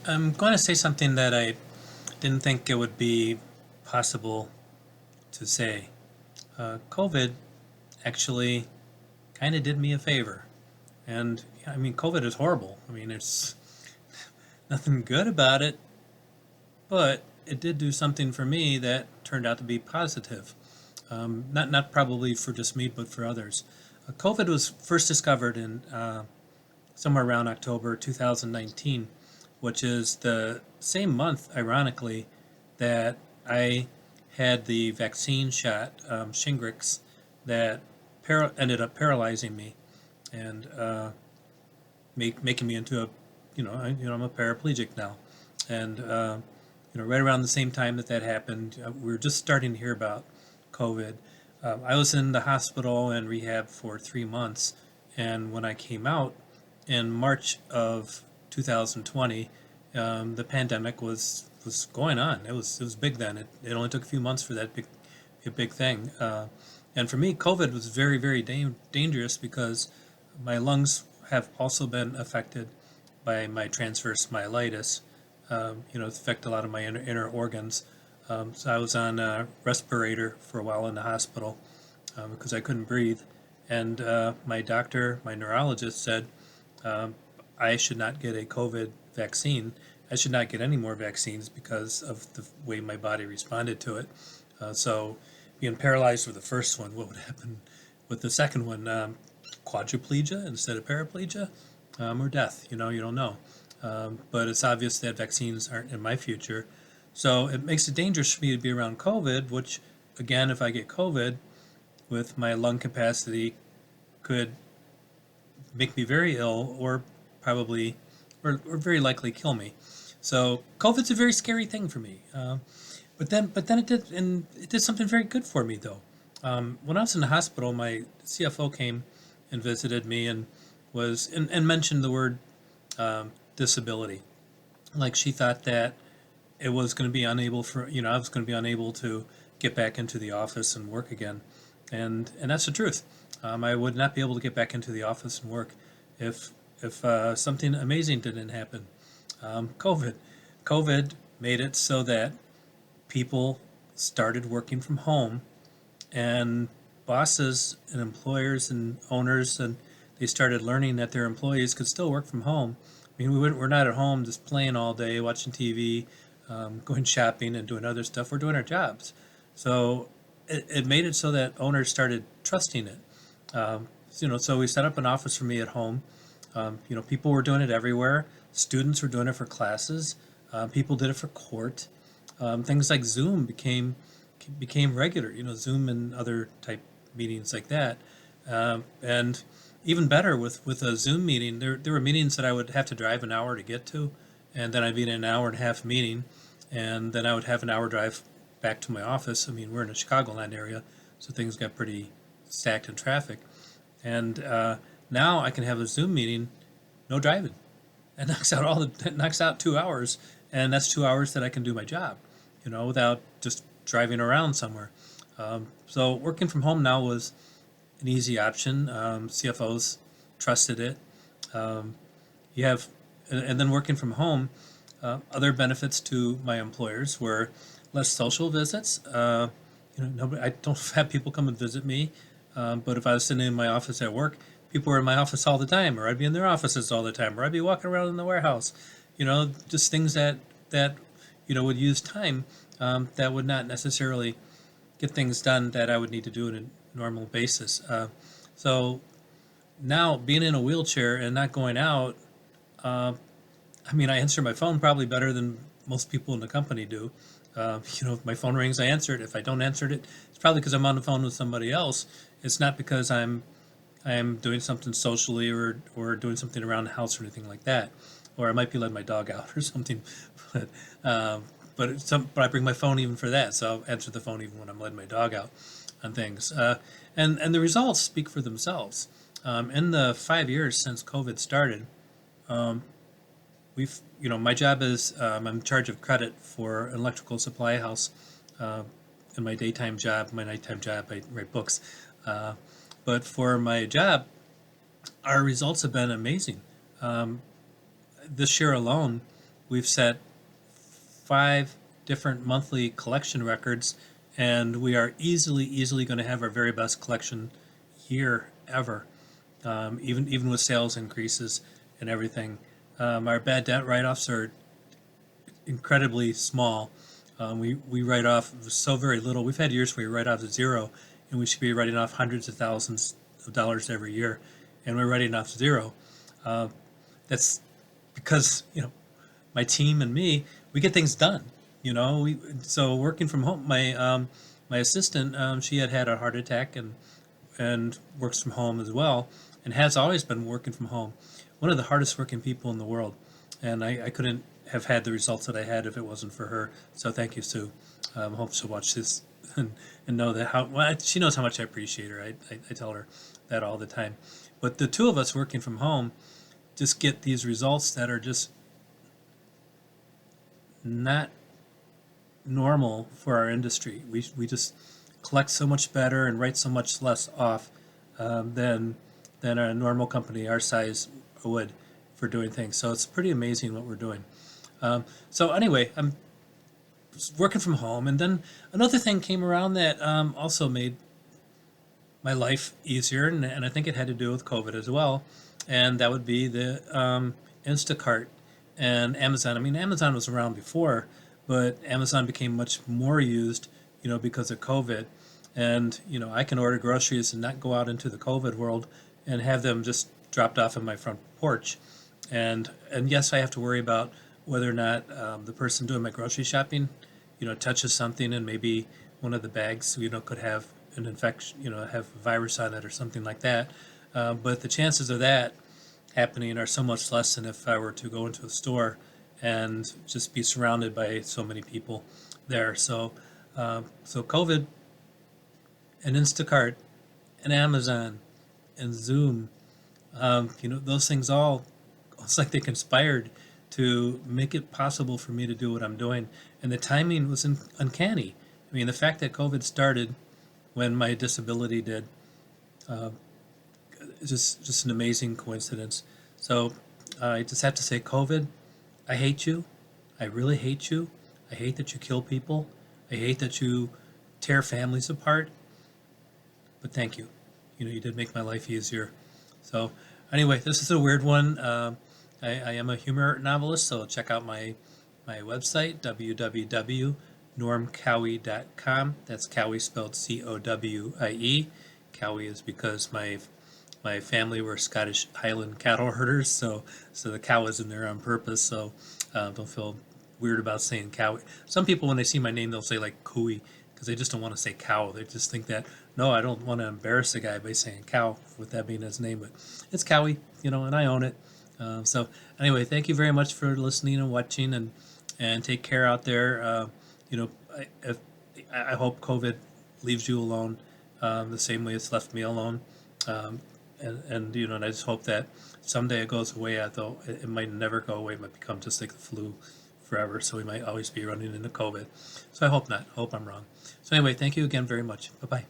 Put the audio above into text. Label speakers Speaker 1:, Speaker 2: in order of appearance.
Speaker 1: I'm going to say something that I didn't think it would be possible to say. COVID actually kind of did me a favor. And I mean, COVID is horrible. I mean, it's nothing good about it, but it did do something for me that turned out to be positive. Not probably for just me, but for others. COVID was first discovered in somewhere around October 2019, which is the same month, ironically, that I had the vaccine shot, Shingrix, that ended up paralyzing me and making me into a, I'm a paraplegic now. And, right around the same time that happened, we were just starting to hear about COVID. I was in the hospital and rehab for 3 months. And when I came out, in March of 2020, the pandemic was going on. It was big then. It only took a few months for that a big thing. And for me, COVID was very very dangerous because my lungs have also been affected by my transverse myelitis. It's affected a lot of my inner organs. So I was on a respirator for a while in the hospital because I couldn't breathe. And my doctor, my neurologist said um, I should not get a COVID vaccine. I should not get any more vaccines because of the way my body responded to it. So, being paralyzed with the first one, what would happen with the second one? Quadriplegia instead of paraplegia, or death. You don't know. But it's obvious that vaccines aren't in my future. So, it makes it dangerous for me to be around COVID, which, again, if I get COVID with my lung capacity, could make me very ill or probably or very likely kill me. So COVID's a very scary thing for me. But then it did something very good for me though. When I was in the hospital, my CFO came and visited me and mentioned the word disability. Like she thought that it was going to be unable for I was going to be unable to get back into the office and work again, and that's the truth. I would not be able to get back into the office and work if something amazing didn't happen. COVID, COVID made it so that people started working from home, and bosses and employers and owners and they started learning that their employees could still work from home. I mean, we're not at home just playing all day, watching TV, going shopping, and doing other stuff. We're doing our jobs. So it made it so that owners started trusting it. So we set up an office for me at home. People were doing it everywhere. Students were doing it for classes. People did it for court. Things like Zoom became regular. Zoom and other type meetings like that. And even better with a Zoom meeting, there were meetings that I would have to drive an hour to get to, and then I'd be in an hour and a half meeting, and then I would have an hour drive back to my office. I mean, we're in the Chicagoland area, so things got pretty stacked in traffic. And now I can have a Zoom meeting, no driving. It knocks out 2 hours, and that's 2 hours that I can do my job, without just driving around somewhere. So working from home now was an easy option. CFOs trusted it. Um, you have, and then working from home, other benefits to my employers were less social visits. Nobody, I don't have people come and visit me, but if I was sitting in my office at work, people were in my office all the time, or I'd be in their offices all the time, or I'd be walking around in the warehouse. Just things that would use time that would not necessarily get things done that I would need to do on a normal basis. So now being in a wheelchair and not going out, uh, I mean, I answer my phone probably better than most people in the company do. If my phone rings, I answer it. If I don't answer it, it's probably because I'm on the phone with somebody else. It's not because I'm doing something socially or doing something around the house or anything like that. Or I might be letting my dog out or something. But but I bring my phone even for that, so I'll answer the phone even when I'm letting my dog out on things. And the results speak for themselves. In the 5 years since COVID started, um, my job is I'm in charge of credit for an electrical supply house. Uh, in my daytime job, my nighttime job, I write books. Uh, but for my job, our results have been amazing. Um, this year alone, we've set 5 different monthly collection records, and we are easily going to have our very best collection year ever, even with sales increases and everything. Our bad debt write-offs are incredibly small. We write off so very little. We've had years where we write off zero, and we should be writing off hundreds of thousands of dollars every year, and we're writing off zero. Uh, that's because my team and me, we get things done. So working from home, my assistant, she had a heart attack and works from home as well, and has always been working from home. One of the hardest working people in the world, and I couldn't have had the results that I had if it wasn't for her. So thank you, Sue. I hope she'll watch this and know that she knows how much I appreciate her. I tell her that all the time. But the two of us working from home just get these results that are just not normal for our industry. We just collect so much better and write so much less off than a normal company our size would for doing things. So it's pretty amazing what we're doing. So anyway, I'm working from home, and then another thing came around that also made my life easier, and I think it had to do with COVID as well, and that would be the Instacart and Amazon. I mean, Amazon was around before, but Amazon became much more used, because of COVID. And I can order groceries and not go out into the COVID world and have them just dropped off in my front porch. And yes, I have to worry about whether or not the person doing my grocery shopping, touches something, and maybe one of the bags, could have an infection, have a virus on it or something like that. But the chances of that happening are so much less than if I were to go into a store and just be surrounded by so many people there. So COVID and Instacart and Amazon and Zoom, those things all, it's like they conspired to make it possible for me to do what I'm doing. And the timing was uncanny. I mean, the fact that COVID started when my disability did, is just an amazing coincidence. So I just have to say, COVID, I hate you. I really hate you. I hate that you kill people. I hate that you tear families apart. But thank you. You did make my life easier. So anyway, this is a weird one. I am a humor novelist, so check out my website, www.normcowie.com. That's Cowie spelled Cowie. Cowie is because my family were Scottish Highland cattle herders, so the cow is in there on purpose. So don't feel weird about saying Cowie. Some people, when they see my name, they'll say like Cooey, because they just don't want to say cow. They just think that, no, I don't want to embarrass the guy by saying cow with that being his name, but it's Cowie, and I own it. So anyway, thank you very much for listening and watching, and take care out there. I hope COVID leaves you alone the same way it's left me alone. And I just hope that someday it goes away. Although it might never go away, it might become just like the flu forever. So we might always be running into COVID. So I hope not. I hope I'm wrong. So anyway, thank you again very much. Bye bye.